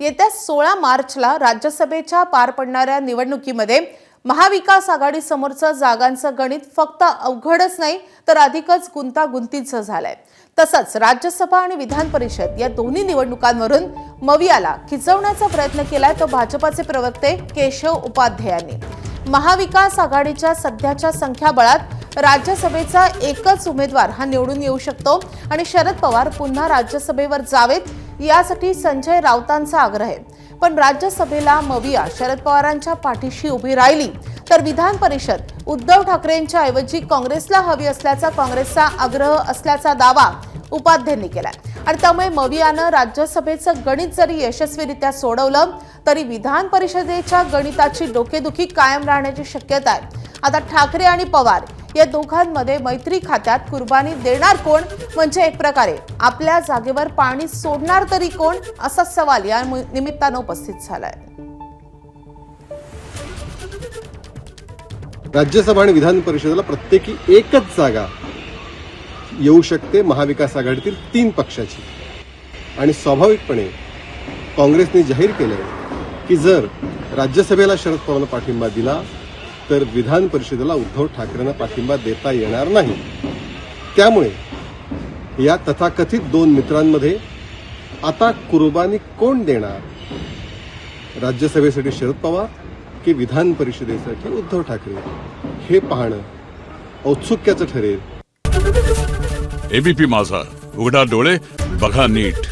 येत्या 16 मार्चला राज्यसभेच्या पार पडणाऱ्या निवडणुकीमध्ये महाविकास आघाडी समोरचं जागांचं गणित फक्त अवघडच नाही तर अधिकच गुंतागुंतीचं झालंय। तसंच राज्यसभा आणि विधान परिषद या दोन्ही निवडणुकांवरून मवियाला खिचवण्याचा प्रयत्न केलाय तो भाजपचे प्रवक्ते केशव उपाध्यायांनी। महाविकास आघाडीच्या सध्याच्या संख्याबळात राज्यसभेचा एकच उमेदवार हा निवडून येऊ शकतो आणि शरद पवार पुन्हा राज्यसभेवर जावेत यासाठी संजय राऊतांचा आग्रह आहे। पण राज्यसभेला मविया शरद पवारांच्या पाठीशी उभी राहिली तर विधान परिषद उद्धव ठाकरेंच्या ऐवजी काँग्रेसला हवी असल्याचा काँग्रेसचा आग्रह असल्याचा दावा उपाध्यायांनी केलाय। आणि त्यामुळे मवियानं राज्यसभेचं गणित जरी यशस्वीरित्या सोडवलं तरी विधान परिषदेच्या गणिताची डोकेदुखी कायम राहण्याची शक्यता आहे। आता ठाकरे आणि पवार या दोघांमध्ये मैत्री खात्यात कुर्बानी देणार कोण, म्हणजे एक प्रकारे आपल्या जागेवर पाणी सोडणार तरी कोण, असा सवाल या निमित्तानं उपस्थित झालाय। राज्यसभा आणि विधान परिषदेला प्रत्येकी एकच जागा येऊ शकते महाविकास आघाडीतील 3 पक्षाची। आणि स्वाभाविकपणे काँग्रेसने जाहीर केलंय की जर राज्यसभेला शरद पवारांना पाठिंबा दिला तर विधान परिषदेला उद्धव ठाकरेंना पाठिंबा देता येणार नाही। त्यामुळे या तथाकथित 2 मित्रांमध्ये आता कुर्बानी कोण देणार, राज्यसभेसाठी शरद पवार की विधान परिषदेसाठी उद्धव ठाकरे, हे पाहणं औत्सुक्याचं ठरेल। एबीपी माझा, उघडा डोळे बघा नीट।